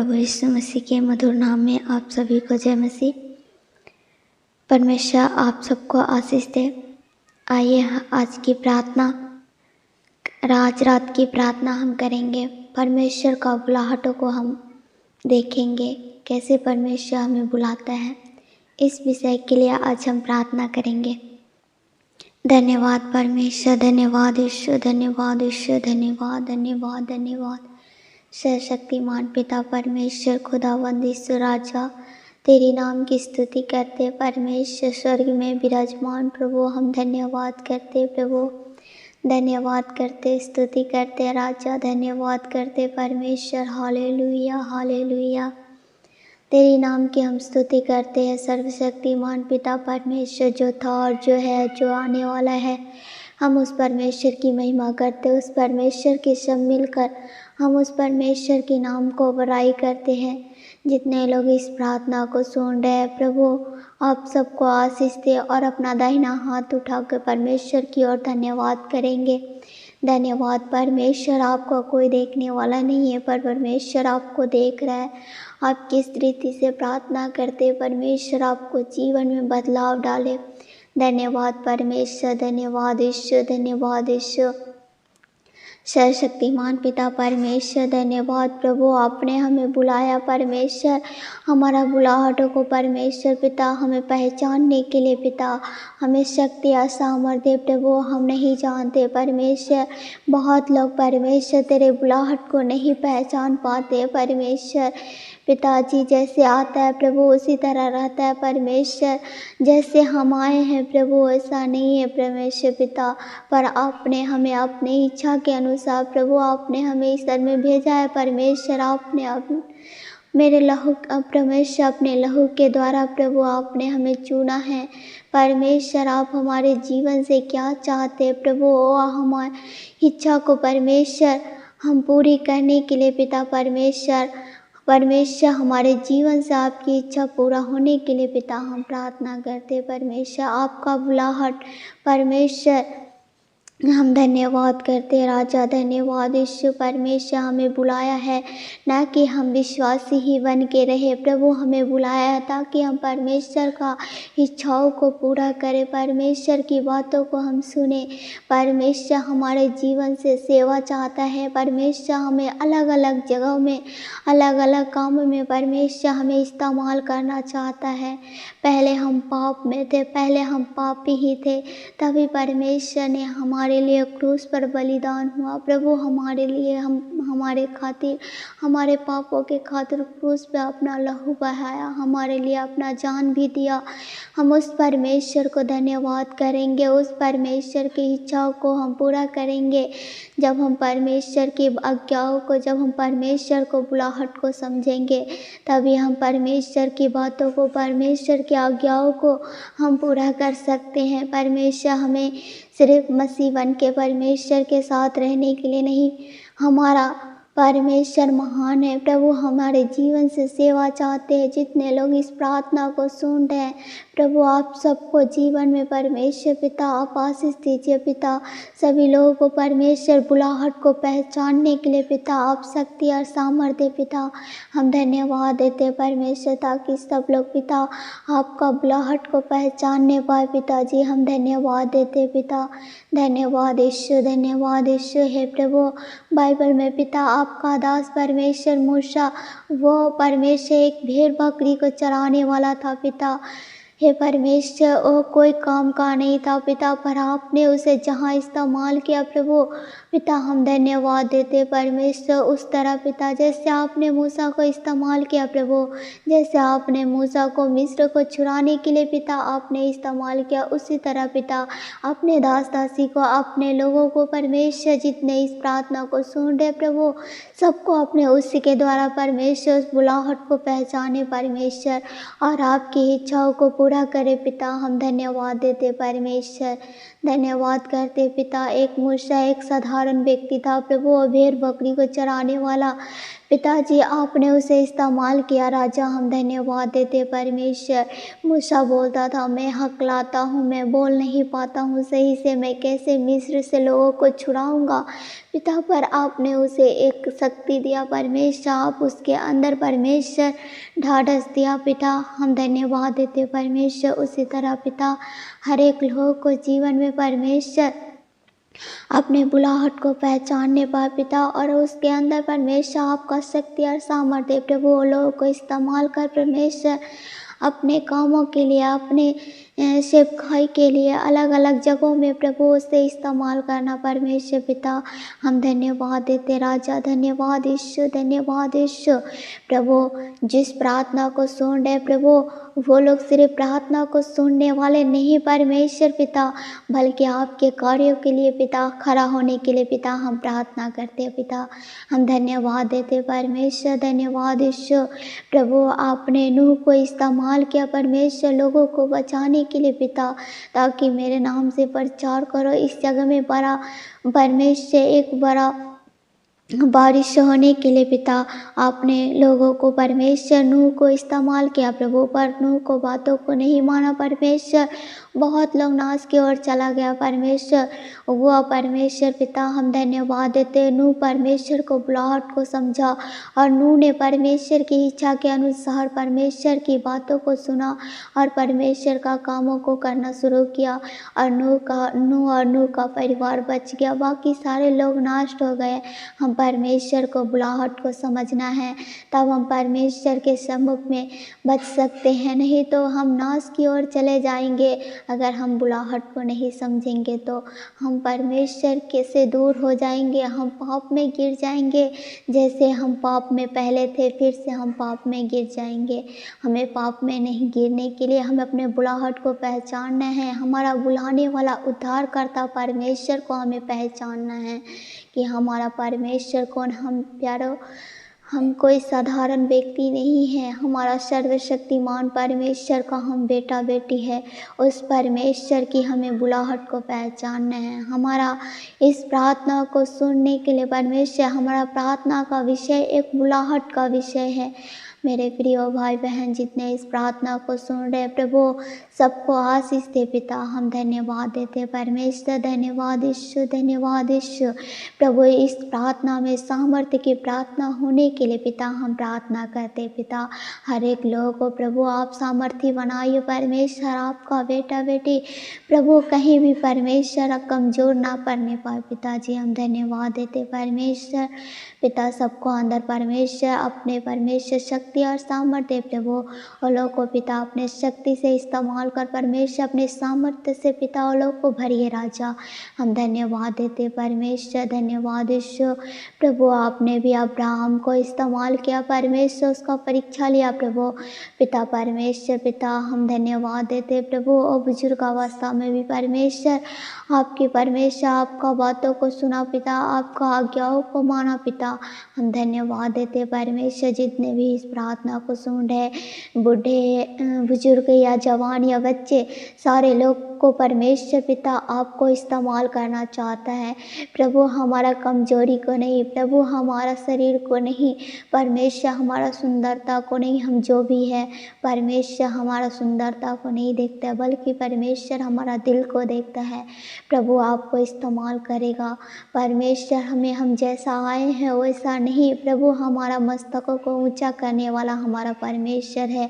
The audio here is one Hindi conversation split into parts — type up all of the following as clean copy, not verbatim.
प्रभु यीशु मसीह के मधुर नाम में आप सभी को जय मसीह। परमेश्वर आप सबको आशीष दे। आइए आज की प्रार्थना, आज रात की प्रार्थना हम करेंगे। परमेश्वर का बुलाहटों को हम देखेंगे, कैसे परमेश्वर हमें बुलाता है। इस विषय के लिए आज हम प्रार्थना करेंगे। धन्यवाद परमेश्वर, धन्यवाद ईश्वर, धन्यवाद ईश्वर, धन्यवाद धन्यवाद धन्यवाद। सर्वशक्तिमान पिता परमेश्वर खुदावंद ईश्वर राजा, तेरी नाम की स्तुति करते। परमेश्वर स्वर्ग में विराजमान प्रभु, हम धन्यवाद करते प्रभु, धन्यवाद करते, स्तुति करते राजा, धन्यवाद करते परमेश्वर। हालेलुया हालेलुया, तेरी नाम की हम स्तुति करते हैं। सर्वशक्तिमान पिता परमेश्वर, जो था और जो है, जो आने वाला है, हम उस परमेश्वर की महिमा करते। उस परमेश्वर के सब मिलकर हम उस परमेश्वर के नाम को बड़ाई करते हैं। जितने लोग इस प्रार्थना को सुन रहे हैं प्रभु, आप सबको आशीष दे और अपना दाहिना हाथ उठाकर परमेश्वर की ओर धन्यवाद करेंगे। धन्यवाद परमेश्वर, आपका कोई देखने वाला नहीं है, पर परमेश्वर आपको देख रहा है। आप किस रीति से प्रार्थना करते, परमेश्वर आपको जीवन में बदलाव डाले। धन्यवाद परमेश्वर, धन्यवाद ईश्वर, धन्यवाद ईश्वर। सर्वशक्तिमान पिता परमेश्वर, धन्यवाद प्रभु, आपने हमें बुलाया परमेश्वर। हमारा बुलाहटों को परमेश्वर पिता हमें पहचानने के लिए पिता हमें शक्ति और सामर्थ्य प्रभु हम नहीं जानते परमेश्वर। बहुत लोग परमेश्वर तेरे बुलाहट को नहीं पहचान पाते परमेश्वर। पिताजी जैसे आता है प्रभु उसी तरह रहता है परमेश्वर। जैसे हम आए हैं प्रभु ऐसा नहीं है परमेश्वर पिता, पर आपने हमें अपनी इच्छा के अनुसार प्रभु आपने हमें इस दर में भेजा है परमेश्वर। आपने मेरे लहू परमेश्वर अपने लहू के द्वारा प्रभु आपने हमें चुना है परमेश्वर। आप हमारे जीवन से क्या चाहते प्रभु, ओ हमारी इच्छा को परमेश्वर हम पूरी करने के लिए पिता परमेश्वर। परमेश्वर हमारे जीवन से आपकी इच्छा पूरा होने के लिए पिता हम प्रार्थना करते परमेश्वर। आपका बुलाहट परमेश्वर हम धन्यवाद करते राजा, धन्यवाद ईश्वर। परमेश्वर हमें बुलाया है ना कि हम विश्वासी ही बन के रहे प्रभु, हमें बुलाया है ताकि हम परमेश्वर का इच्छाओं को पूरा करें, परमेश्वर की बातों को हम सुने। परमेश्वर हमारे जीवन से सेवा चाहता है परमेश्वर, हमें अलग अलग जगहों में अलग अलग कामों में परमेश्वर हमें इस्तेमाल करना चाहता है। पहले हम पाप में थे, पहले हम पापी ही थे, तभी परमेश्वर ने हमारे लिए क्रूस पर बलिदान हुआ प्रभु हमारे लिए। हमारे खातिर, हमारे पापों के खातिर क्रूस पे अपना लहू बहाया, हमारे लिए अपना जान भी दिया। हम उस परमेश्वर को धन्यवाद करेंगे, उस परमेश्वर की इच्छाओं को हम पूरा करेंगे। जब हम परमेश्वर की आज्ञाओं को, जब हम परमेश्वर को बुलाहट को समझेंगे, तभी हम परमेश्वर की बातों को, परमेश्वर की आज्ञाओं को हम पूरा कर सकते हैं। परमेश्वर हमें सिर्फ मसीह बन के परमेश्वर के साथ रहने के लिए नहीं, हमारा परमेश्वर महान है प्रभु, हमारे जीवन से सेवा चाहते हैं। जितने लोग इस प्रार्थना को सुन रहे हैं प्रभु, आप सबको जीवन में परमेश्वर पिता आप आशीष दीजिए पिता। सभी लोगों को परमेश्वर बुलाहट को पहचानने के लिए पिता आप शक्ति और सामर्थ्य पिता हम धन्यवाद देते परमेश्वर, ताकि सब लोग पिता आपका बुलाहट को पहचानने पाए पिताजी। हम धन्यवाद देते पिता, धन्यवाद ईश्वर, धन्यवाद ईश्वर। है प्रभु बाइबल में पिता आपका दास परमेश्वर मूसा, वो परमेश्वर एक भेड़ बकरी को चराने वाला था पिता। हे परमेश्वर वो कोई काम का नहीं था पिता, पर आपने उसे जहाँ इस्तेमाल किया प्रभु पिता हम धन्यवाद देते परमेश्वर। उस तरह पिता जैसे आपने मूसा को इस्तेमाल किया प्रभु, जैसे आपने मूसा को मिस्र को छुड़ाने के लिए पिता आपने इस्तेमाल किया, उसी तरह पिता अपने दास दासी को, अपने लोगों को परमेश्वर जितने इस प्रार्थना को सुन रहे प्रभु, सबको अपने उसी के द्वारा परमेश्वर उस बुलाहट को पहचाने परमेश्वर, और आपकी इच्छाओं को पूरा करे पिता। हम धन्यवाद देते परमेश्वर, धन्यवाद करते पिता। एक मूसा एक साधारण साधारण व्यक्ति था प्रभु, वो भेड़ बकरी को चराने वाला पिताजी आपने उसे इस्तेमाल किया राजा, हम धन्यवाद देते परमेश्वर। मूसा बोलता था मैं हकलाता हूँ, मैं बोल नहीं पाता हूँ सही से, मैं कैसे मिस्र से लोगों को छुड़ाऊँगा पिता, पर आपने उसे एक शक्ति दिया परमेश्वर, आप उसके अंदर परमेश्वर ढाढ़स दिया पिता, हम धन्यवाद देते परमेश्वर। उसी तरह पिता हर एक लोग को जीवन में परमेश्वर अपने बुलाहट को पहचानने पाए पिता, और उसके अंदर परमेश्वर आपका शक्ति और सामर्थ्य प्रभु वो लोगों को इस्तेमाल कर परमेश्वर अपने कामों के लिए, अपने सेवकाई के लिए अलग अलग जगहों में प्रभु उसे इस्तेमाल करना परमेश्वर पिता, हम धन्यवाद देते राजा, धन्यवाद ईश्वर, धन्यवाद ईश्वर। प्रभु जिस प्रार्थना को सुन रहे प्रभु, वो लोग सिर्फ प्रार्थना को सुनने वाले नहीं परमेश्वर पिता, बल्कि आपके कार्यों के लिए पिता खड़ा होने के लिए पिता हम प्रार्थना करते हैं पिता, हम धन्यवाद देते परमेश्वर, धन्यवाद ईश्वर। प्रभु आपने नूह को इस्तेमाल किया परमेश्वर लोगों को बचाने के लिए पिता, ताकि मेरे नाम से प्रचार करो इस जगह में बड़ा परमेश्वर एक बड़ा बारिश होने के लिए पिता, आपने लोगों को परमेश्वर नूह को इस्तेमाल किया प्रभु, पर नूह को बातों को नहीं माना परमेश्वर, बहुत लोग नाश की ओर चला गया परमेश्वर, वो परमेश्वर पिता हम धन्यवाद देते। नूह परमेश्वर को बुलाहट को समझा और नूह ने परमेश्वर की इच्छा के अनुसार परमेश्वर की बातों को सुना और परमेश्वर का कामों को करना शुरू किया, और नूह का परिवार बच गया, बाकी सारे लोग नाश हो गए। हम परमेश्वर को बुलाहट को समझना है, तब हम परमेश्वर के सम्मुख में बच सकते हैं, नहीं तो हम नाश की ओर चले जाएंगे। अगर हम बुलाहट को नहीं समझेंगे तो हम परमेश्वर के से दूर हो जाएंगे, हम पाप में गिर जाएंगे, जैसे हम पाप में पहले थे फिर से हम पाप में गिर जाएंगे। हमें पाप में नहीं गिरने के लिए हमें अपने बुलाहट को पहचानना है, हमारा बुलाने वाला उद्धारकर्ता परमेश्वर को हमें पहचानना है कि हमारा परमेश्वर कौन, हम प्यारो हम कोई साधारण व्यक्ति नहीं है, हमारा सर्वशक्तिमान परमेश्वर का हम बेटा बेटी है, उस परमेश्वर की हमें बुलाहट को पहचानना है। हमारा इस प्रार्थना को सुनने के लिए परमेश्वर, हमारा प्रार्थना का विषय एक बुलाहट का विषय है। मेरे प्रिय भाई बहन जितने इस प्रार्थना को सुन रहे प्रभु, सबको आशीष दे पिता, हम धन्यवाद देते परमेश्वर, धन्यवाद ईश्वर, धन्यवाद ईश्वर। प्रभु इस प्रार्थना में सामर्थ्य की प्रार्थना होने के लिए पिता हम प्रार्थना करते पिता, हर एक लोगों को प्रभु आप सामर्थ्य बनाइए परमेश्वर, आपका बेटा बेटी प्रभु कहीं भी परमेश्वर कमज़ोर ना पड़ने पाए पिताजी, हम धन्यवाद देते परमेश्वर पिता, सबको अंदर परमेश्वर अपने परमेश्वर शक्ति और सामर्थ्य प्रभु, और लोग को पिता अपने शक्ति से इस्तेमाल कर परमेश्वर अपने सामर्थ्य से पिता और लोग को भरिए राजा, हम धन्यवाद देते परमेश्वर, धन्यवाद ईश्वर। प्रभु आपने भी अब्राहम को इस्तेमाल किया परमेश्वर, उसका परीक्षा लिया प्रभु पिता परमेश्वर पिता, हम धन्यवाद देते प्रभु, और बुजुर्ग अवस्था में भी परमेश्वर आपकी परमेश्वर आपका बातों को सुना पिता, आपका आज्ञाओं को माना पिता, हम धन्यवाद देते परमेश्वर। जितने भी इस प्रार्थना को सुन रहे बूढ़े बुजुर्ग या जवान या बच्चे, सारे लोग को परमेश्वर पिता आपको इस्तेमाल करना चाहता है प्रभु, हमारा कमजोरी को नहीं प्रभु, हमारा शरीर को नहीं परमेश्वर, हमारा सुंदरता को नहीं, हम जो भी है परमेश्वर हमारा सुंदरता को नहीं देखता है, बल्कि परमेश्वर हमारा दिल को देखता है प्रभु, आपको इस्तेमाल करेगा परमेश्वर, हमें हम जैसा आए हैं वैसा नहीं प्रभु, हमारा मस्तकों को ऊंचा करने वाला हमारा परमेश्वर है।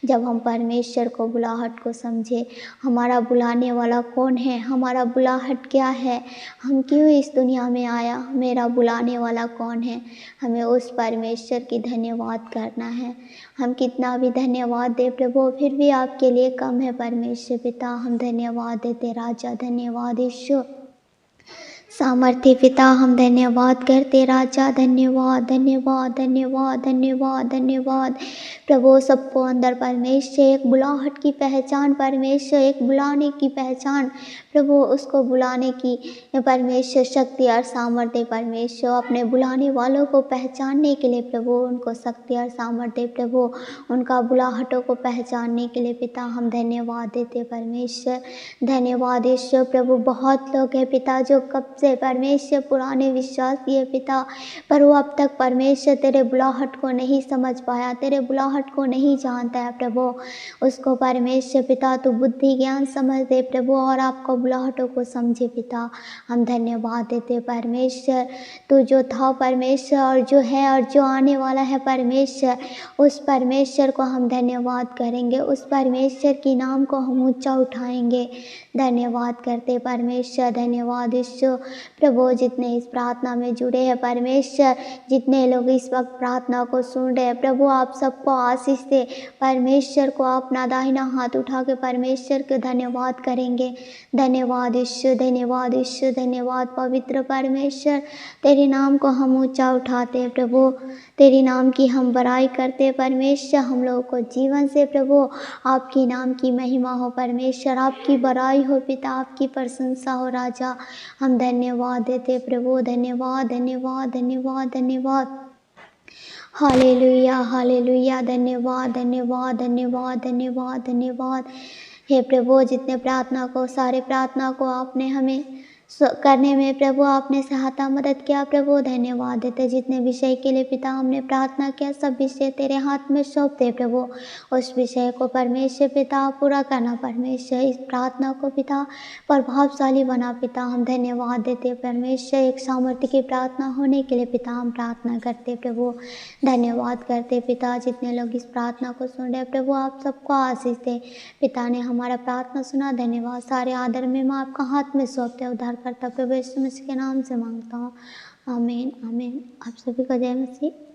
जब हम परमेश्वर को बुलाहट को समझे, हमारा बुलाने वाला कौन है, हमारा बुलाहट क्या है, हम क्यों इस दुनिया में आया, मेरा बुलाने वाला कौन है, हमें उस परमेश्वर की धन्यवाद करना है। हम कितना भी धन्यवाद दे प्रभु फिर भी आपके लिए कम है परमेश्वर पिता, हम धन्यवाद देते राजा, धन्यवाद ईश्वर सामर्थ्य पिता, हम धन्यवाद करते राजा, धन्यवाद धन्यवाद धन्यवाद धन्यवाद धन्यवाद प्रभु, सबको अंदर परमेश्वर एक बुलाहट की पहचान परमेश्वर, एक बुलाने की पहचान प्रभु, उसको बुलाने की परमेश्वर शक्ति और सामर्थ्य परमेश्वर, अपने बुलाने वालों को पहचानने के लिए प्रभु उनको शक्ति और सामर्थ्य प्रभु, उनका बुलाहटों को पहचानने के लिए पिता हम धन्यवाद देते परमेश्वर, धन्यवाद ईश्वर प्रभु। बहुत लोग हैं पिता जो कब से परमेश्वर पुराने विश्वास दिए पिता, पर वो अब तक परमेश्वर तेरे बुलाहट को नहीं समझ पाया, तेरे बुलाहट को नहीं जानता है प्रभु। उसको परमेश्वर पिता तू बुद्धि ज्ञान समझ दे प्रभु, और आपको बुलाहटों को समझे पिता। हम धन्यवाद देते परमेश्वर, तू जो था परमेश्वर और जो है और जो आने वाला है परमेश्वर, उस परमेश्वर को हम धन्यवाद करेंगे, उस परमेश्वर की नाम को हम ऊंचा उठाएंगे। धन्यवाद करते परमेश्वर, धन्यवाद ईश्वर प्रभु। जितने इस प्रार्थना में जुड़े हैं परमेश्वर, जितने लोग इस वक्त प्रार्थना को सुन रहे हैं प्रभु, आप सबको आशीष दे। परमेश्वर को अपना दाहिना हाथ उठा के परमेश्वर को धन्यवाद करेंगे। धन्यवाद ईश्वर, धन्यवाद ईश्वर, धन्यवाद पवित्र परमेश्वर। तेरे नाम को हम ऊंचा उठाते हैं प्रभु, तेरे नाम की हम बड़ाई करते हैं परमेश्वर। हम लोगों को जीवन से प्रभु आपकी नाम की महिमा हो परमेश्वर, आपकी बड़ाई हो पिता, आपकी प्रशंसा हो राजा। हम धन्यवाद देते प्रभु, धन्यवाद धन्यवाद धन्यवाद धन्यवाद। हालेलुया हालेलुया, धन्यवाद धन्यवाद धन्यवाद धन्यवाद धन्यवाद। हे प्रभु, जितने प्रार्थना को, सारे प्रार्थना को आपने हमें करने में प्रभु आपने सहायता मदद किया प्रभु, धन्यवाद देते। जितने विषय के लिए पिता हमने प्रार्थना किया, सब विषय तेरे हाथ में सौंपते प्रभु। उस विषय को परमेश्वर पिता पूरा करना परमेश्वर, इस प्रार्थना को पिता प्रभावशाली बना पिता। हम धन्यवाद देते परमेश्वर, एक सामर्थ्य की प्रार्थना होने के लिए पिता हम प्रार्थना करते प्रभु, धन्यवाद करते पिता। जितने लोग इस प्रार्थना को सुन रहे प्रभु, आप सबको आशीष दे। पिता ने हमारा प्रार्थना सुना, धन्यवाद। सारे आदर में मैं आपका हाथ में सौंपते उद्धार करता प्रभु यीशु मसीह के नाम से मांगता हूँ, आमीन आमीन। आप सभी का जय मसीह।